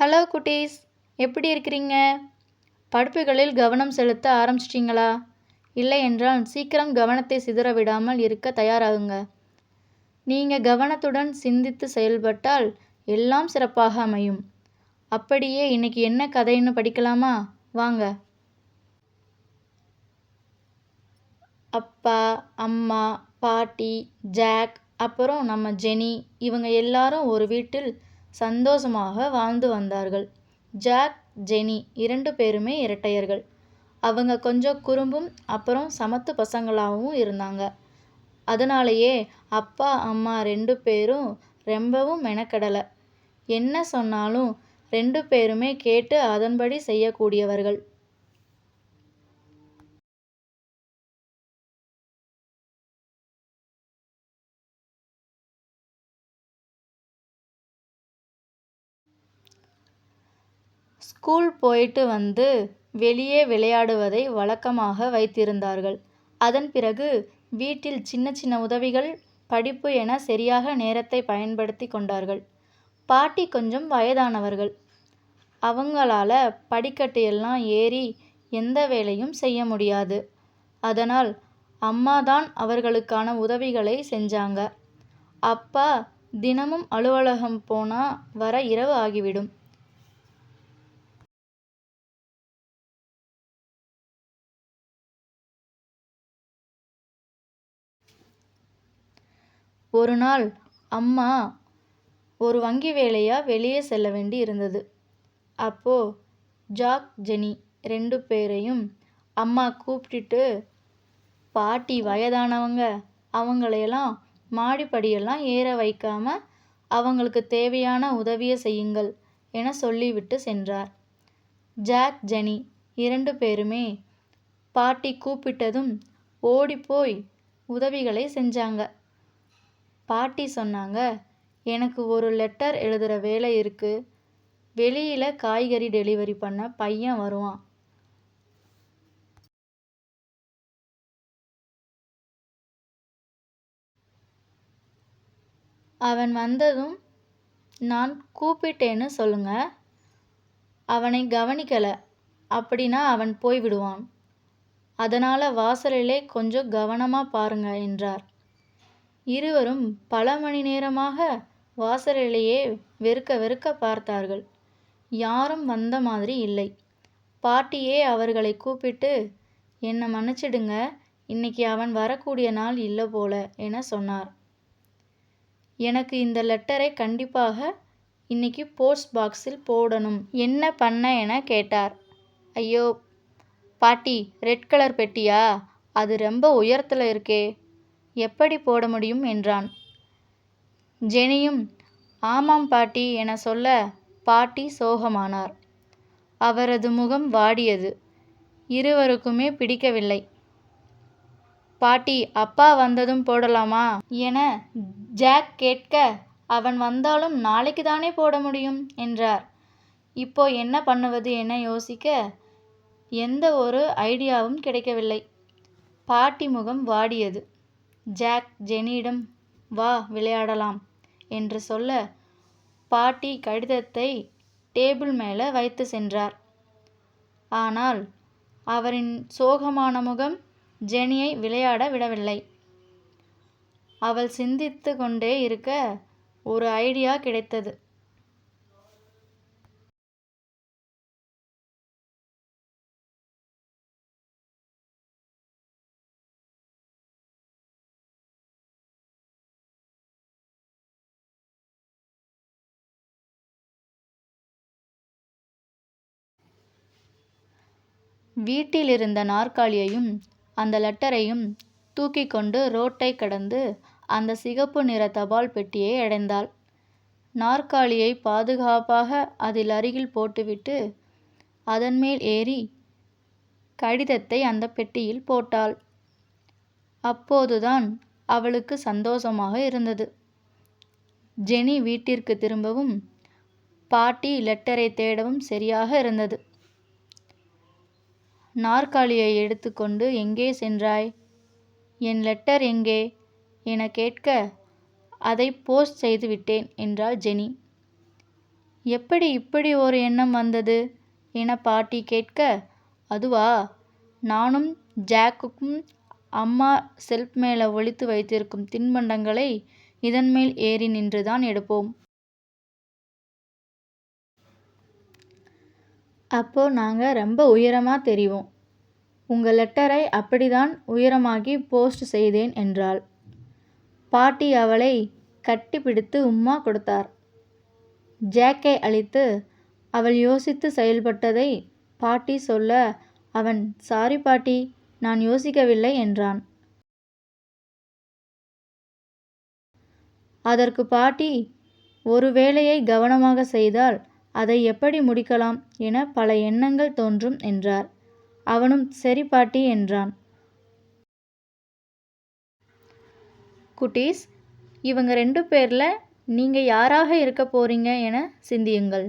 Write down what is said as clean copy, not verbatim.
Hello குட்டீஸ், எப்படி இருக்கிறீங்க? படிப்புகளில் கவனம் செலுத்த ஆரம்பிச்சிட்டிங்களா? இல்லை என்றால் சீக்கிரம் கவனத்தை சிதற விடாமல் இருக்க தயாராகுங்க. நீங்கள் கவனத்துடன் சிந்தித்து செயல்பட்டால் எல்லாம் சிறப்பாக அமையும். அப்படியே இன்னைக்கு என்ன கதைன்னு படிக்கலாமா? வாங்க. அப்பா, அம்மா, பாட்டி, ஜாக், அப்புறம் நம்ம ஜெனி இவங்க எல்லாரும் ஒரு வீட்டில் சந்தோஷமாக வாழ்ந்து வந்தார்கள். ஜாக், ஜெனி 2 பேருமே இரட்டையர்கள். அவங்க கொஞ்சம் குறும்பும் அப்புறம் சமத்து பசங்களாகவும் இருந்தாங்க. அதனாலேயே அப்பா, அம்மா 2 பேரும் ரொம்பவும் மெனக்கெடலை. என்ன சொன்னாலும் 2 பேருமே கேட்டு அதன்படி செய்யக்கூடியவர்கள். ஸ்கூல் போயிட்டு வந்து வெளியே விளையாடுவதை வழக்கமாக வைத்திருந்தார்கள். அதன் பிறகு வீட்டில் சின்ன சின்ன உதவிகள், படிப்பு என சரியாக நேரத்தை பயன்படுத்தி கொண்டார்கள். பாட்டி கொஞ்சம் வயதானவர்கள். அவங்களால படிக்கட்டு எல்லாம் ஏறி எந்த வேலையும் செய்ய முடியாது. அதனால் அம்மா தான் அவர்களுக்கான உதவிகளை செஞ்சாங்க. அப்பா தினமும் அலுவலகம் போனா வர இரவு ஆகிவிடும். ஒரு நாள் அம்மா ஒரு வங்கி வேலையா வெளியே செல்ல வேண்டி இருந்தது. அப்போ ஜாக், ஜெனி 2 பேரையும் அம்மா கூப்பிட்டுட்டு, பாட்டி வயதானவங்க, அவங்களையெல்லாம் மாடிப்படியெல்லாம் ஏற வைக்காம அவங்களுக்கு தேவையான உதவியை செய்யுங்கள் என சொல்லிவிட்டு சென்றார். ஜாக், ஜெனி 2 பேருமே பாட்டி கூப்பிட்டதும் ஓடிப்போய் உதவிகளை செஞ்சாங்க. பாட்டி சொன்னாங்க, எனக்கு ஒரு லெட்டர் எழுதுகிற வேலை இருக்கு. வெளியில் காய்கறி டெலிவரி பண்ண பையன் வருவான். அவன் வந்ததும் நான் கூப்பிட்டேன்னு சொல்லுங்க. அவனை கவனிக்கலை அப்படின்னா அவன் போய்விடுவான். அதனால் வாசலிலே கொஞ்சம் கவனமாக பாருங்க என்றார். இருவரும் பல மணி நேரமாக வாசலிலேயே வெறுக்க வெறுக்க பார்த்தார்கள். யாரும் வந்த மாதிரி இல்லை. பாட்டியே அவர்களை கூப்பிட்டு, என்னை மன்னிச்சிடுங்க, இன்னைக்கு அவன் வரக்கூடிய நாள் இல்லை போல என சொன்னார். எனக்கு இந்த லெட்டரை கண்டிப்பாக இன்னைக்கு போஸ்ட் பாக்ஸில் போடணும். என்ன பண்ண என கேட்டார். ஐயோ பாட்டி, ரெட் கலர் பெட்டியா? அது ரொம்ப உயரத்தில் இருக்கே, எப்படி போட முடியும் என்றான். ஜெனியும் ஆமாம் பாட்டி என சொல்ல பாட்டி சோகமானார். அவரது முகம் வாடியது. இருவருக்குமே பிடிக்கவில்லை. பாட்டி, அப்பா வந்ததும் போடலாமா என ஜாக் கேட்க, அவன் வந்தாலும் நாளைக்கு தானே போட முடியும் என்றார். இப்போ என்ன பண்ணுவது என யோசிக்க எந்த ஒரு ஐடியாவும் கிடைக்கவில்லை. பாட்டி முகம் வாடியது. ஜாக் ஜெனியிடம் வா விளையாடலாம் என்று சொல்ல பாட்டி கடிதத்தை டேபிள் மேலே வைத்து சென்றார். ஆனால் அவரின் சோகமான முகம் ஜெனியை விளையாட விடவில்லை. அவள் சிந்தித்து கொண்டே இருக்க ஒரு ஐடியா கிடைத்தது. வீட்டில் இருந்த நாற்காலியையும் அந்த லெட்டரையும் தூக்கி கொண்டு ரோட்டை கடந்து அந்த சிகப்பு நிற தபால் பெட்டியை அடைந்தாள். நாற்காலியை பாதுகாப்பாக அதில் அருகில் போட்டுவிட்டு அதன் மேல் ஏறி கடிதத்தை அந்த பெட்டியில் போட்டாள். அப்போதுதான் அவளுக்கு சந்தோஷமாக இருந்தது. ஜெனி வீட்டிற்கு திரும்பவும் பாட்டி லெட்டரை தேடவும் சரியாக இருந்தது. நாற்காலியை எடுத்துக்கொண்டு எங்கே சென்றாய்? என் லெட்டர் எங்கே என கேட்க, அதை போஸ்ட் செய்து விட்டேன் என்றாள் ஜெனி. எப்படி இப்படி ஒரு எண்ணம் வந்தது என பாட்டி கேட்க, அதுவா, நானும் ஜாக்கும் அம்மா செல்ஃப் மேலே ஒளித்து வைத்திருக்கும் தின்பண்டங்களை இதன் மேல் ஏறி நின்றுதான் எடுப்போம். அப்போ நாங்கள் ரொம்ப உயரமாக தெரிவோம். உங்கள் லெட்டரை அப்படிதான் உயரமாக்கி போஸ்ட் செய்தேன் என்றாள். பாட்டி அவளை கட்டி பிடித்து உம்மா கொடுத்தார். ஜாக்கை அழைத்து அவள் யோசித்து செயல்பட்டதை பாட்டி சொல்ல, அவன் சாரி பாட்டி, நான் யோசிக்கவில்லை என்றான். அதற்கு பாட்டி, ஒரு வேலையை கவனமாக செய்தால் அதை எப்படி முடிக்கலாம் என பல எண்ணங்கள் தோன்றும் என்றார். அவனும் சரி பாட்டி என்றான். குட்டீஸ், இவங்க 2 பேரில் நீங்கள் யாராக இருக்க போறீங்க என சிந்தியுங்கள்.